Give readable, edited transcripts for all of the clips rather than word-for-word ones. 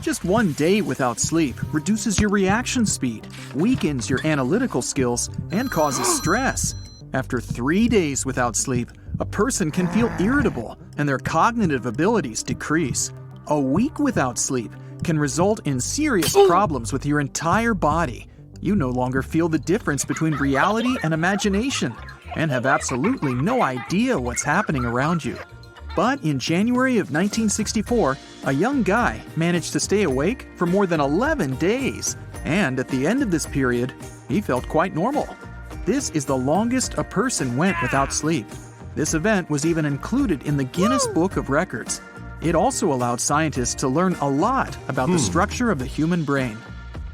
Just one day without sleep reduces your reaction speed, weakens your analytical skills, and causes stress. After 3 days without sleep, a person can feel irritable and their cognitive abilities decrease. A week without sleep can result in serious problems with your entire body. You no longer feel the difference between reality and imagination and have absolutely no idea what's happening around you. But in January of 1964, a young guy managed to stay awake for more than 11 days. And at the end of this period, he felt quite normal. This is the longest a person went without sleep. This event was even included in the Guinness Book of Records. It also allowed scientists to learn a lot about the structure of the human brain.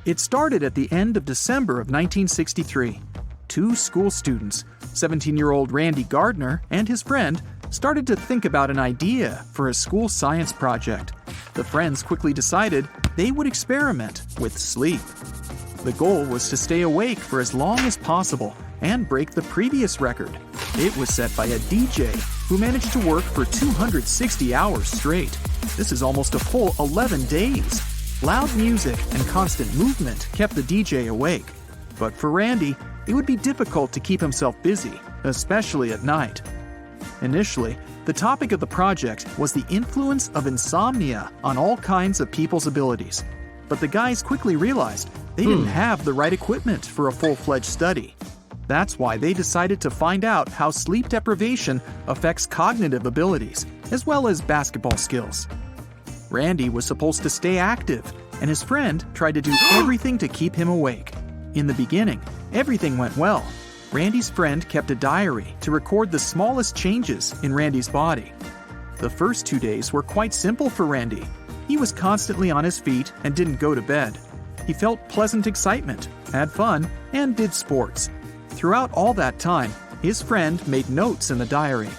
It started at the end of December of 1963. 2 school students, 17-year-old Randy Gardner and his friend, started to think about an idea for a school science project. The friends quickly decided they would experiment with sleep. The goal was to stay awake for as long as possible and break the previous record. It was set by a DJ who managed to work for 260 hours straight. This is almost a full 11 days. Loud music and constant movement kept the DJ awake. But for Randy, it would be difficult to keep himself busy, especially at night. Initially, the topic of the project was the influence of insomnia on all kinds of people's abilities. But the guys quickly realized they didn't have the right equipment for a full-fledged study. That's why they decided to find out how sleep deprivation affects cognitive abilities, as well as basketball skills. Randy was supposed to stay active, and his friend tried to do everything to keep him awake. In the beginning, everything went well. Randy's friend kept a diary to record the smallest changes in Randy's body. The first 2 days were quite simple for Randy. He was constantly on his feet and didn't go to bed. He felt pleasant excitement, had fun, and did sports. Throughout all that time, his friend made notes in the diary.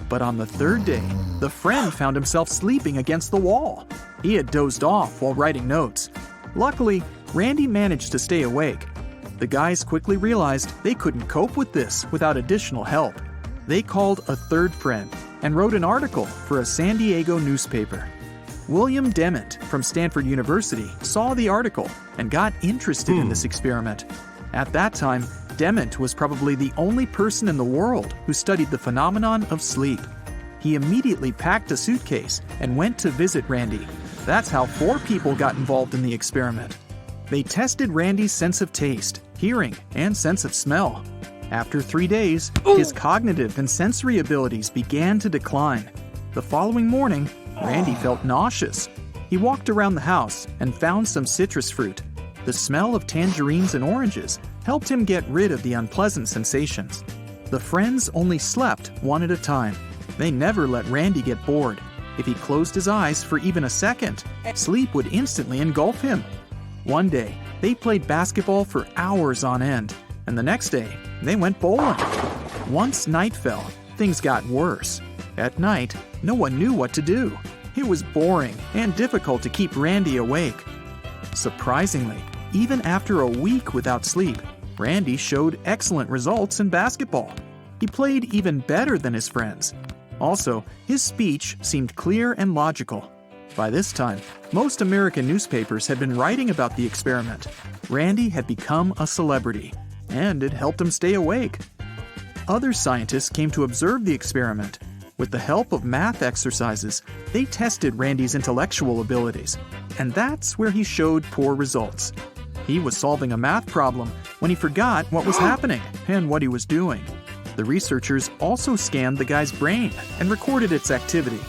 But on the 3rd day, the friend found himself sleeping against the wall. He had dozed off while writing notes. Luckily, Randy managed to stay awake. The guys quickly realized they couldn't cope with this without additional help. They called a 3rd friend and wrote an article for a San Diego newspaper. William Dement from Stanford University saw the article and got interested in this experiment. At that time, Dement was probably the only person in the world who studied the phenomenon of sleep. He immediately packed a suitcase and went to visit Randy. That's how 4 people got involved in the experiment. They tested Randy's sense of taste, hearing, and sense of smell. After 3 days, his cognitive and sensory abilities began to decline. The following morning, Randy felt nauseous. He walked around the house and found some citrus fruit. The smell of tangerines and oranges helped him get rid of the unpleasant sensations. The friends only slept one at a time. They never let Randy get bored. If he closed his eyes for even a second, sleep would instantly engulf him. One day, they played basketball for hours on end, and the next day, they went bowling. Once night fell, things got worse. At night, no one knew what to do. It was boring and difficult to keep Randy awake. Surprisingly, even after a week without sleep, Randy showed excellent results in basketball. He played even better than his friends. Also, his speech seemed clear and logical. By this time, most American newspapers had been writing about the experiment. Randy had become a celebrity, and it helped him stay awake. Other scientists came to observe the experiment. With the help of math exercises, they tested Randy's intellectual abilities, and that's where he showed poor results. He was solving a math problem when he forgot what was happening and what he was doing. The researchers also scanned the guy's brain and recorded its activity.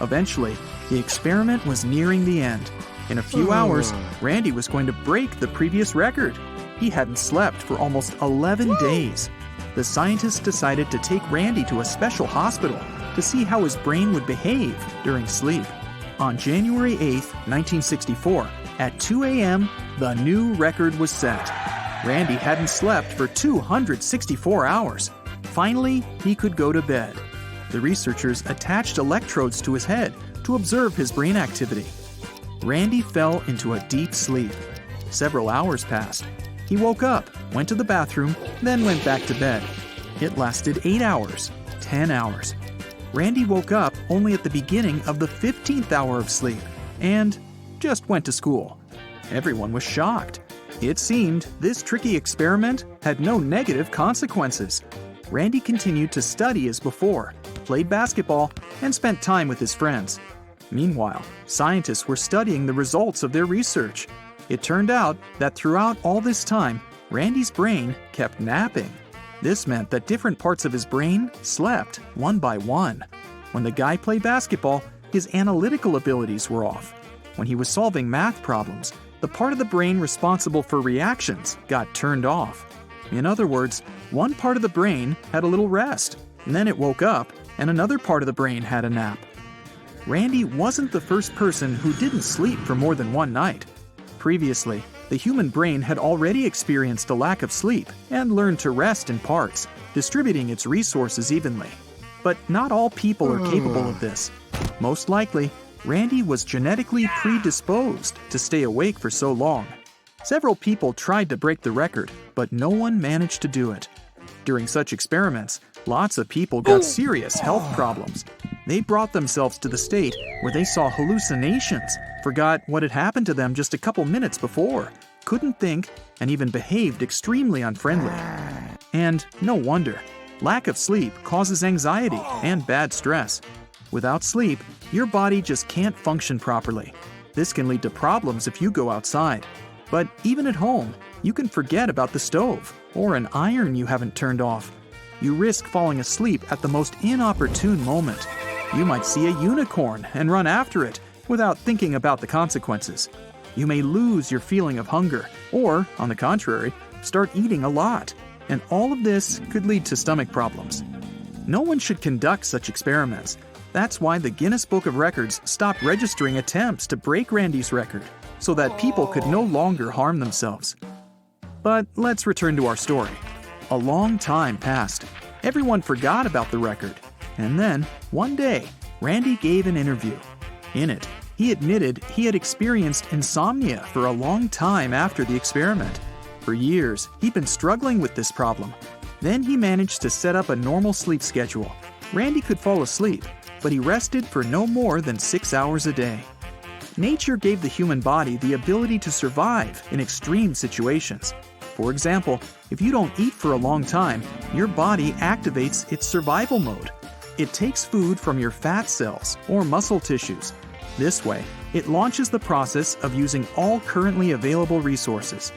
Eventually, the experiment was nearing the end. In a few hours, Randy was going to break the previous record. He hadn't slept for almost 11 days. The scientists decided to take Randy to a special hospital to see how his brain would behave during sleep. On January 8, 1964, at 2 a.m., the new record was set. Randy hadn't slept for 264 hours. Finally, he could go to bed. The researchers attached electrodes to his head to observe his brain activity. Randy fell into a deep sleep. Several hours passed. He woke up, went to the bathroom, then went back to bed. It lasted 8 hours, 10 hours. Randy woke up only at the beginning of the 15th hour of sleep. and just went to school. Everyone was shocked. It seemed this tricky experiment had no negative consequences. Randy continued to study as before, played basketball, and spent time with his friends. Meanwhile, scientists were studying the results of their research. It turned out that throughout all this time, Randy's brain kept napping. This meant that different parts of his brain slept one by one. When the guy played basketball, his analytical abilities were off. When he was solving math problems, the part of the brain responsible for reactions got turned off. In other words, one part of the brain had a little rest, and then it woke up, and another part of the brain had a nap. Randy wasn't the first person who didn't sleep for more than one night. Previously, the human brain had already experienced a lack of sleep and learned to rest in parts, distributing its resources evenly. But not all people are capable of this. Most likely, Randy was genetically predisposed to stay awake for so long. Several people tried to break the record, but no one managed to do it. During such experiments, lots of people got serious health problems. They brought themselves to the state where they saw hallucinations, forgot what had happened to them just a couple minutes before, couldn't think, and even behaved extremely unfriendly. And no wonder. Lack of sleep causes anxiety and bad stress. Without sleep, your body just can't function properly. This can lead to problems if you go outside. But even at home, you can forget about the stove or an iron you haven't turned off. You risk falling asleep at the most inopportune moment. You might see a unicorn and run after it without thinking about the consequences. You may lose your feeling of hunger or, on the contrary, start eating a lot. And all of this could lead to stomach problems. No one should conduct such experiments. That's why the Guinness Book of Records stopped registering attempts to break Randy's record, so that people could no longer harm themselves. But let's return to our story. A long time passed. Everyone forgot about the record. And then, one day, Randy gave an interview. In it, he admitted he had experienced insomnia for a long time after the experiment. For years, he'd been struggling with this problem. Then he managed to set up a normal sleep schedule. Randy could fall asleep, but he rested for no more than 6 hours a day. Nature gave the human body the ability to survive in extreme situations. For example, if you don't eat for a long time, your body activates its survival mode. It takes food from your fat cells or muscle tissues. This way, it launches the process of using all currently available resources.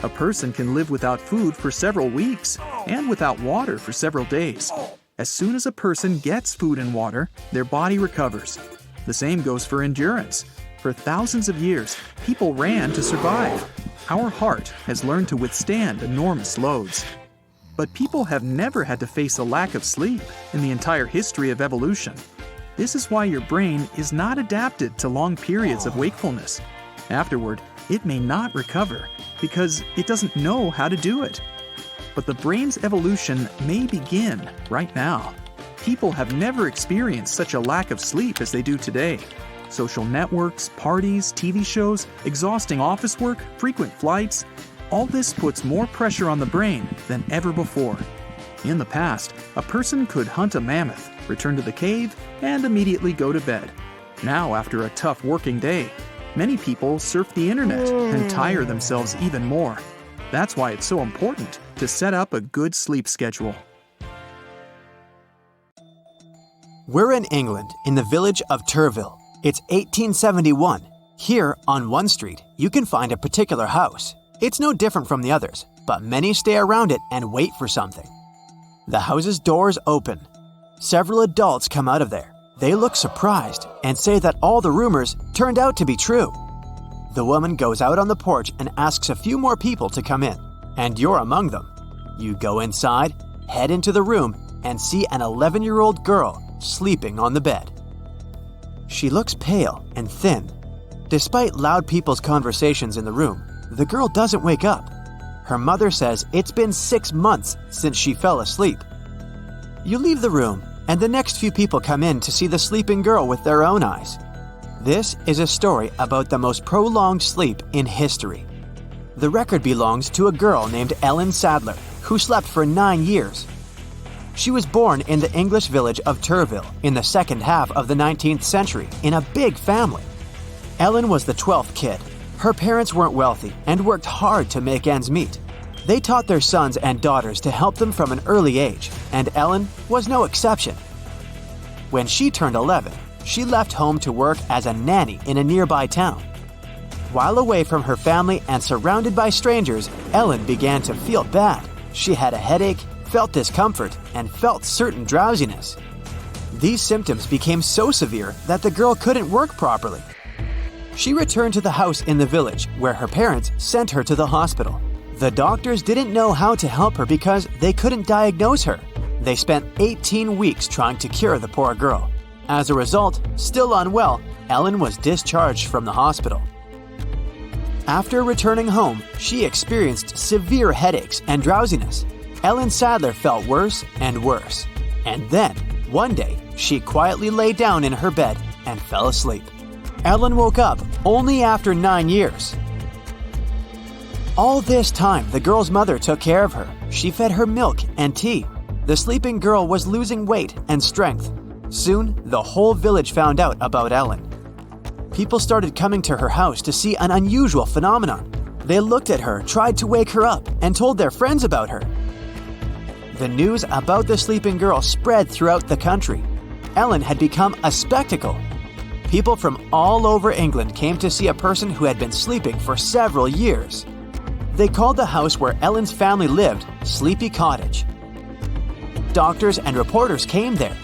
A person can live without food for several weeks and without water for several days. As soon as a person gets food and water, their body recovers. The same goes for endurance. For thousands of years, people ran to survive. Our heart has learned to withstand enormous loads. But people have never had to face a lack of sleep in the entire history of evolution. This is why your brain is not adapted to long periods of wakefulness. Afterward, it may not recover because it doesn't know how to do it. But the brain's evolution may begin right now. People have never experienced such a lack of sleep as they do today. Social networks, parties, TV shows, exhausting office work, frequent flights, all this puts more pressure on the brain than ever before. In the past, a person could hunt a mammoth, return to the cave, and immediately go to bed. Now, after a tough working day, many people surf the internet and tire themselves even more. That's why it's so important to set up a good sleep schedule. We're in England, in the village of Turville. It's 1871. Here, on one street, you can find a particular house. It's no different from the others, but many stay around it and wait for something. The house's doors open. Several adults come out of there. They look surprised and say that all the rumors turned out to be true. The woman goes out on the porch and asks a few more people to come in, and you're among them. You go inside, head into the room, and see an 11-year-old girl sleeping on the bed. She looks pale and thin. Despite loud people's conversations in the room, the girl doesn't wake up. Her mother says it's been 6 months since she fell asleep. You leave the room, and the next few people come in to see the sleeping girl with their own eyes. This is a story about the most prolonged sleep in history. The record belongs to a girl named Ellen Sadler, who slept for 9 years. She was born in the English village of Turville in the second half of the 19th century in a big family. Ellen was the 12th kid. Her parents weren't wealthy and worked hard to make ends meet. They taught their sons and daughters to help them from an early age, and Ellen was no exception. When she turned 11, she left home to work as a nanny in a nearby town. While away from her family and surrounded by strangers, Ellen began to feel bad. She had a headache, felt discomfort, and felt certain drowsiness. These symptoms became so severe that the girl couldn't work properly. She returned to the house in the village where her parents sent her to the hospital. The doctors didn't know how to help her because they couldn't diagnose her. They spent 18 weeks trying to cure the poor girl. As a result, still unwell, Ellen was discharged from the hospital. After returning home, she experienced severe headaches and drowsiness. Ellen Sadler felt worse and worse. And then, one day, she quietly lay down in her bed and fell asleep. Ellen woke up only after 9 years. All this time, the girl's mother took care of her. She fed her milk and tea. The sleeping girl was losing weight and strength. Soon, the whole village found out about Ellen. People started coming to her house to see an unusual phenomenon. They looked at her, tried to wake her up, and told their friends about her. The news about the sleeping girl spread throughout the country. Ellen had become a spectacle. People from all over England came to see a person who had been sleeping for several years. They called the house where Ellen's family lived Sleepy Cottage. Doctors and reporters came there.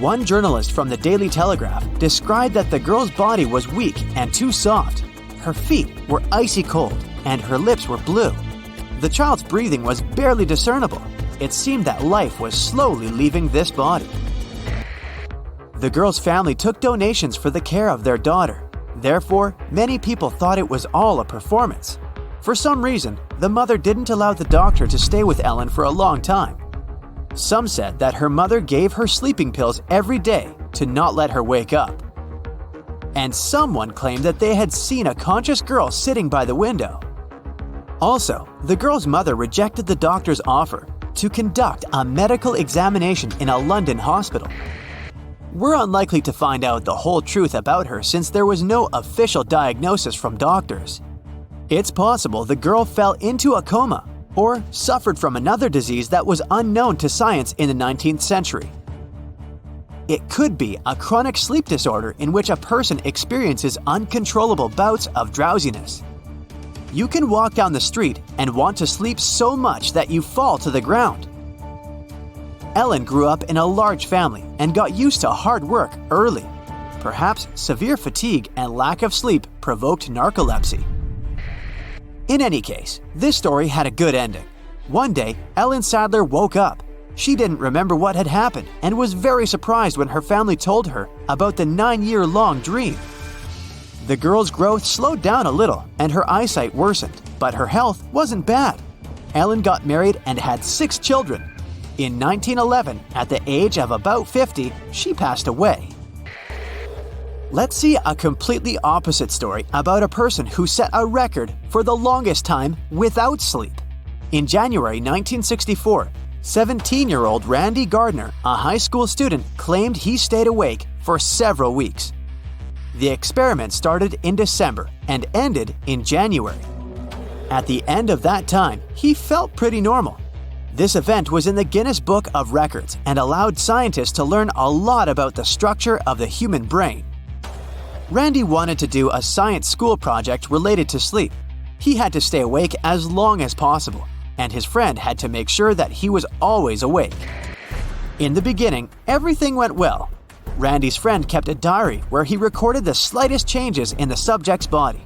One journalist from the Daily Telegraph described that the girl's body was weak and too soft. Her feet were icy cold and her lips were blue. The child's breathing was barely discernible. It seemed that life was slowly leaving this body. The girl's family took donations for the care of their daughter. Therefore, many people thought it was all a performance. For some reason, the mother didn't allow the doctor to stay with Ellen for a long time. Some said that her mother gave her sleeping pills every day to not let her wake up. And someone claimed that they had seen a conscious girl sitting by the window. Also, the girl's mother rejected the doctor's offer to conduct a medical examination in a London hospital. We're unlikely to find out the whole truth about her since there was no official diagnosis from doctors. It's possible the girl fell into a coma or suffered from another disease that was unknown to science in the 19th century. It could be a chronic sleep disorder in which a person experiences uncontrollable bouts of drowsiness. You can walk down the street and want to sleep so much that you fall to the ground. Ellen grew up in a large family and got used to hard work early. Perhaps severe fatigue and lack of sleep provoked narcolepsy. In any case, this story had a good ending. One day, Ellen Sadler woke up. She didn't remember what had happened and was very surprised when her family told her about the 9-year-long dream. The girl's growth slowed down a little and her eyesight worsened, but her health wasn't bad. Ellen got married and had 6 children. In 1911, at the age of about 50, she passed away. Let's see a completely opposite story about a person who set a record for the longest time without sleep. In January 1964, 17-year-old Randy Gardner, a high school student, claimed he stayed awake for several weeks. The experiment started in December and ended in January. At the end of that time, he felt pretty normal. This event was in the Guinness Book of Records and allowed scientists to learn a lot about the structure of the human brain. Randy wanted to do a science school project related to sleep. He had to stay awake as long as possible, and his friend had to make sure that he was always awake. In the beginning, everything went well. Randy's friend kept a diary where he recorded the slightest changes in the subject's body.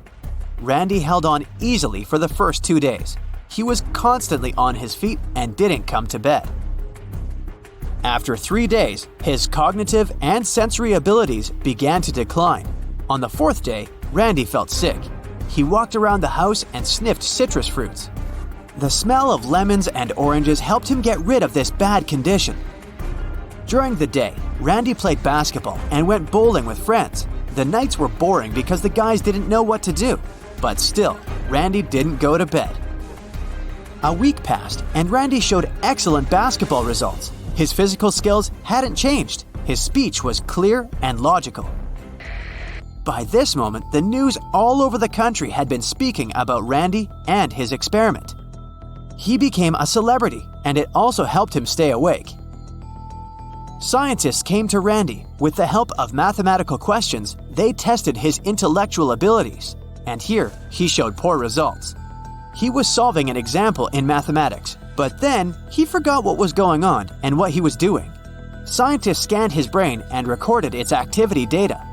Randy held on easily for the first 2 days. He was constantly on his feet and didn't come to bed. After 3 days, his cognitive and sensory abilities began to decline. On the 4th day, Randy felt sick. He walked around the house and sniffed citrus fruits. The smell of lemons and oranges helped him get rid of this bad condition. During the day, Randy played basketball and went bowling with friends. The nights were boring because the guys didn't know what to do. But still, Randy didn't go to bed. A week passed, and Randy showed excellent basketball results. His physical skills hadn't changed. His speech was clear and logical. By this moment, the news all over the country had been speaking about Randy and his experiment. He became a celebrity, and it also helped him stay awake. Scientists came to Randy. With the help of mathematical questions, they tested his intellectual abilities, and here he showed poor results. He was solving an example in mathematics, but then he forgot what was going on and what he was doing. Scientists scanned his brain and recorded its activity data.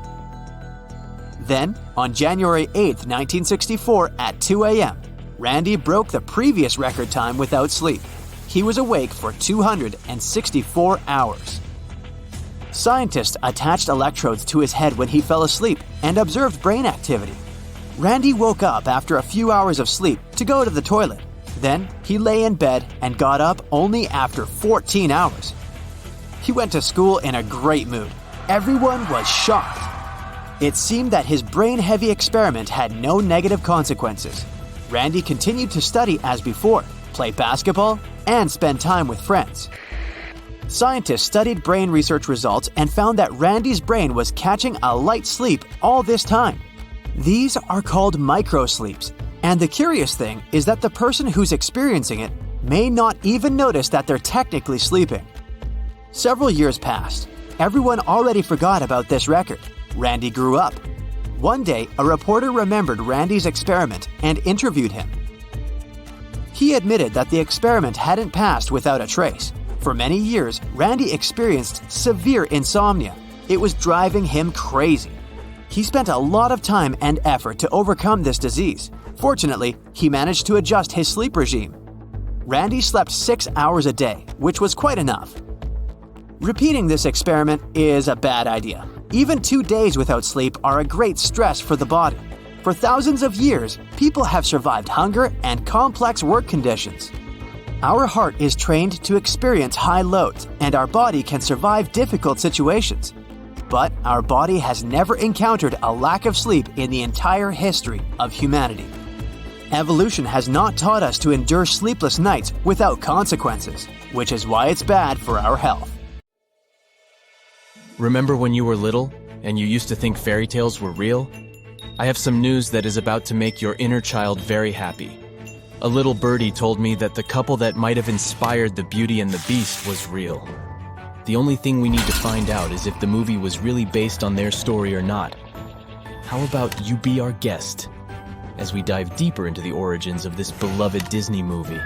Then, on January 8, 1964 at 2 a.m., Randy broke the previous record time without sleep. He was awake for 264 hours. Scientists attached electrodes to his head when he fell asleep and observed brain activity. Randy woke up after a few hours of sleep to go to the toilet. Then, he lay in bed and got up only after 14 hours. He went to school in a great mood. Everyone was shocked. It seemed that his brain-heavy experiment had no negative consequences. Randy continued to study as before, play basketball, and spend time with friends. Scientists studied brain research results and found that Randy's brain was catching a light sleep all this time. These are called microsleeps, and the curious thing is that the person who's experiencing it may not even notice that they're technically sleeping. Several years passed. Everyone already forgot about this record. Randy grew up. One day, a reporter remembered Randy's experiment and interviewed him. He admitted that the experiment hadn't passed without a trace. For many years, Randy experienced severe insomnia. It was driving him crazy. He spent a lot of time and effort to overcome this disease. Fortunately, he managed to adjust his sleep regime. Randy slept 6 hours a day, which was quite enough. Repeating this experiment is a bad idea. Even 2 days without sleep are a great stress for the body. For thousands of years, people have survived hunger and complex work conditions. Our heart is trained to experience high loads, and our body can survive difficult situations. But our body has never encountered a lack of sleep in the entire history of humanity. Evolution has not taught us to endure sleepless nights without consequences, which is why it's bad for our health. Remember when you were little and you used to think fairy tales were real? I have some news that is about to make your inner child very happy. A little birdie told me that the couple that might have inspired the Beauty and the Beast was real. The only thing we need to find out is if the movie was really based on their story or not. How about you be our guest as we dive deeper into the origins of this beloved Disney movie?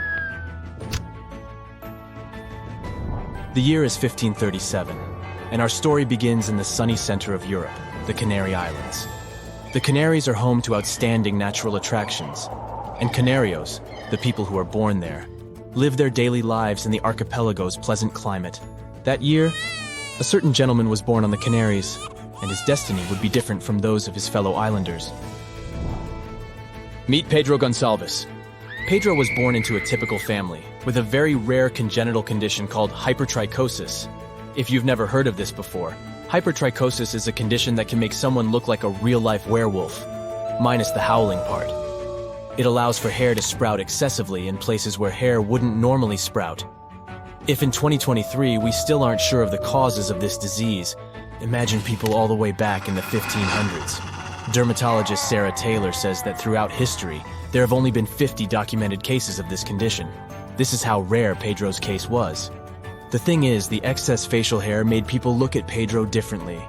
The year is 1537. And our story begins in the sunny center of Europe, the Canary Islands. The Canaries are home to outstanding natural attractions, and Canarios, the people who are born there, live their daily lives in the archipelago's pleasant climate. That year, a certain gentleman was born on the Canaries, and his destiny would be different from those of his fellow islanders. Meet Pedro Gonçalves. Pedro was born into a typical family, with a very rare congenital condition called hypertrichosis. If you've never heard of this before, hypertrichosis is a condition that can make someone look like a real-life werewolf, minus the howling part. It allows for hair to sprout excessively in places where hair wouldn't normally sprout. If in 2023 we still aren't sure of the causes of this disease, imagine people all the way back in the 1500s. Dermatologist Sarah Taylor says that throughout history, there have only been 50 documented cases of this condition. This is how rare Pedro's case was. The thing is, the excess facial hair made people look at Pedro differently.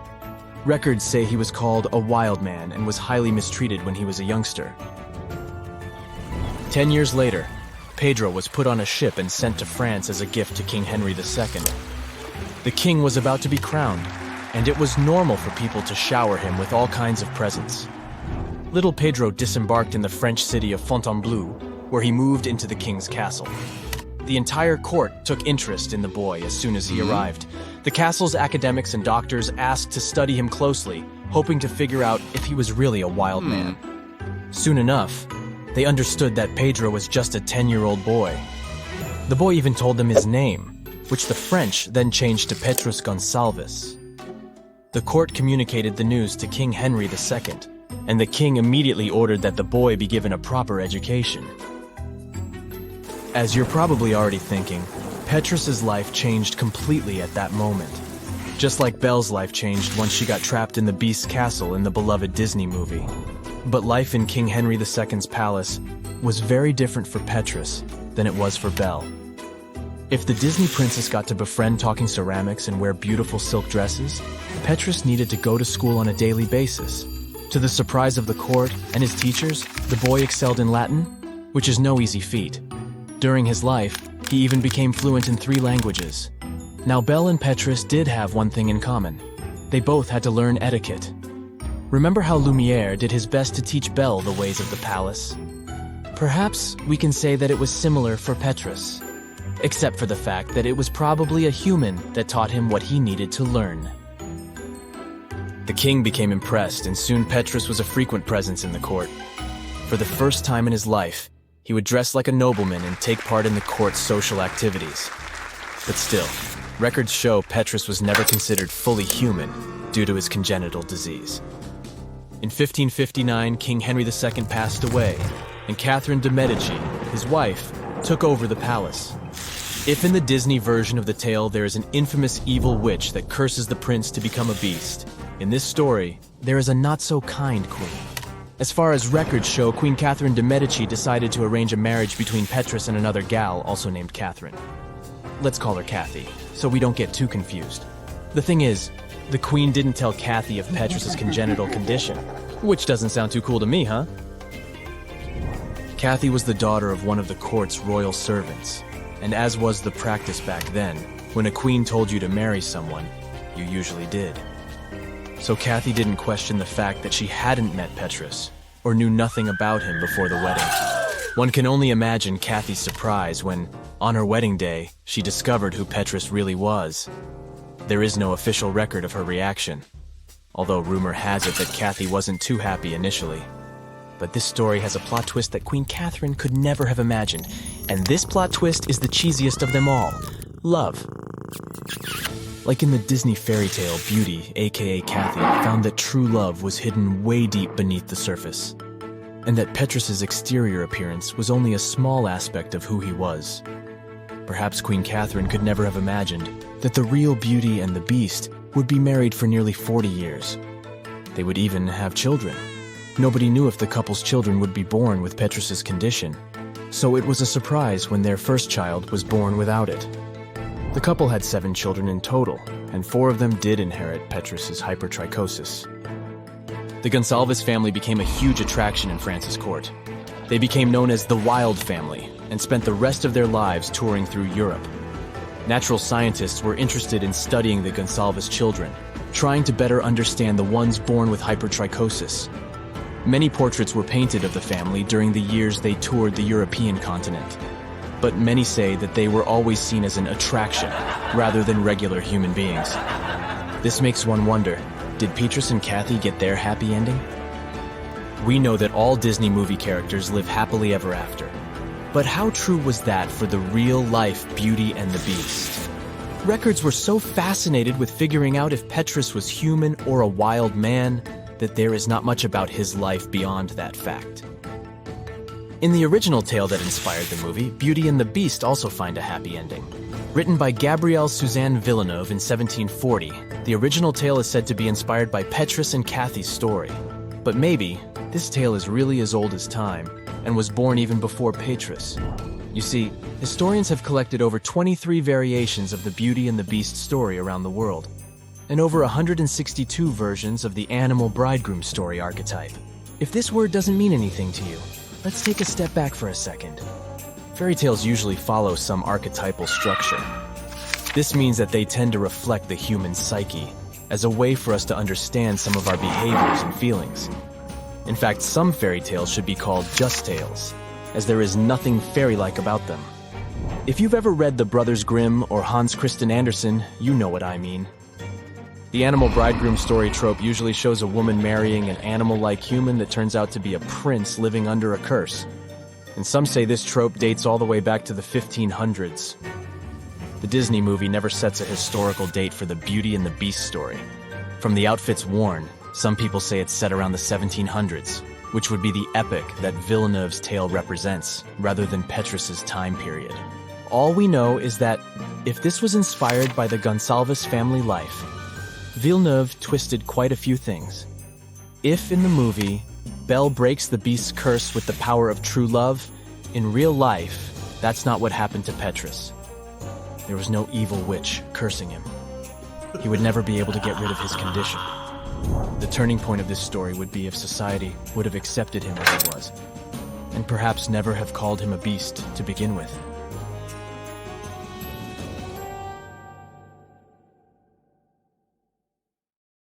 Records say he was called a wild man and was highly mistreated when he was a youngster. 10 years later, Pedro was put on a ship and sent to France as a gift to King Henry II. The king was about to be crowned, and it was normal for people to shower him with all kinds of presents. Little Pedro disembarked in the French city of Fontainebleau, where he moved into the king's castle. The entire court took interest in the boy as soon as he arrived. The castle's academics and doctors asked to study him closely, hoping to figure out if he was really a wild man. Soon enough, they understood that Pedro was just a 10-year-old boy. The boy even told them his name, which the French then changed to Petrus Gonçalves. The court communicated the news to King Henry II, and the king immediately ordered that the boy be given a proper education. As you're probably already thinking, Petrus's life changed completely at that moment. Just like Belle's life changed once she got trapped in the Beast's castle in the beloved Disney movie. But life in King Henry II's palace was very different for Petrus than it was for Belle. If the Disney princess got to befriend talking ceramics and wear beautiful silk dresses, Petrus needed to go to school on a daily basis. To the surprise of the court and his teachers, the boy excelled in Latin, which is no easy feat. During his life, he even became fluent in 3 languages. Now, Belle and Petrus did have one thing in common. They both had to learn etiquette. Remember how Lumiere did his best to teach Belle the ways of the palace? Perhaps we can say that it was similar for Petrus, except for the fact that it was probably a human that taught him what he needed to learn. The king became impressed, and soon Petrus was a frequent presence in the court. For the first time in his life, he would dress like a nobleman and take part in the court's social activities. But still, records show Petrus was never considered fully human due to his congenital disease. In 1559, King Henry II passed away, and Catherine de' Medici, his wife, took over the palace. If in the Disney version of the tale there is an infamous evil witch that curses the prince to become a beast, in this story, there is a not-so-kind queen. As far as records show, Queen Catherine de' Medici decided to arrange a marriage between Petrus and another gal also named Catherine. Let's call her Kathy, so we don't get too confused. The thing is, the queen didn't tell Kathy of Petrus's congenital condition, which doesn't sound too cool to me, huh? Kathy was the daughter of one of the court's royal servants, and as was the practice back then, when a queen told you to marry someone, you usually did. So Kathy didn't question the fact that she hadn't met Petrus, or knew nothing about him before the wedding. One can only imagine Kathy's surprise when, on her wedding day, she discovered who Petrus really was. There is no official record of her reaction, although rumor has it that Kathy wasn't too happy initially. But this story has a plot twist that Queen Catherine could never have imagined, and this plot twist is the cheesiest of them all: love. Like in the Disney fairy tale, Beauty, aka Kathy, found that true love was hidden way deep beneath the surface, and that Petrus's exterior appearance was only a small aspect of who he was. Perhaps Queen Catherine could never have imagined that the real Beauty and the Beast would be married for nearly 40 years. They would even have children. Nobody knew if the couple's children would be born with Petrus's condition, so it was a surprise when their first child was born without it. The couple had 7 children in total, and 4 of them did inherit Petrus's hypertrichosis. The Gonsalves family became a huge attraction in France's court. They became known as the Wild Family and spent the rest of their lives touring through Europe. Natural scientists were interested in studying the Gonsalves children, trying to better understand the ones born with hypertrichosis. Many portraits were painted of the family during the years they toured the European continent, but many say that they were always seen as an attraction rather than regular human beings. This makes one wonder, did Petrus and Kathy get their happy ending? We know that all Disney movie characters live happily ever after. But how true was that for the real-life Beauty and the Beast? Records were so fascinated with figuring out if Petrus was human or a wild man that there is not much about his life beyond that fact. In the original tale that inspired the movie, Beauty and the Beast also find a happy ending. Written by Gabrielle Suzanne Villeneuve in 1740, the original tale is said to be inspired by Petrus and Kathy's story. But maybe this tale is really as old as time and was born even before Petrus. You see, historians have collected over 23 variations of the Beauty and the Beast story around the world, and over 162 versions of the animal bridegroom story archetype. If this word doesn't mean anything to you, let's take a step back for a second. Fairy tales usually follow some archetypal structure. This means that they tend to reflect the human psyche as a way for us to understand some of our behaviors and feelings. In fact, some fairy tales should be called just tales, as there is nothing fairy-like about them. If you've ever read the Brothers Grimm or Hans Christian Andersen, you know what I mean. The animal bridegroom story trope usually shows a woman marrying an animal-like human that turns out to be a prince living under a curse. And some say this trope dates all the way back to the 1500s. The Disney movie never sets a historical date for the Beauty and the Beast story. From the outfits worn, some people say it's set around the 1700s, which would be the epoch that Villeneuve's tale represents, rather than Petrus's time period. All we know is that if this was inspired by the Gonsalves family life, Villeneuve twisted quite a few things. If in the movie, Belle breaks the beast's curse with the power of true love, in real life, that's not what happened to Petrus. There was no evil witch cursing him. He would never be able to get rid of his condition. The turning point of this story would be if society would have accepted him as he was, and perhaps never have called him a beast to begin with.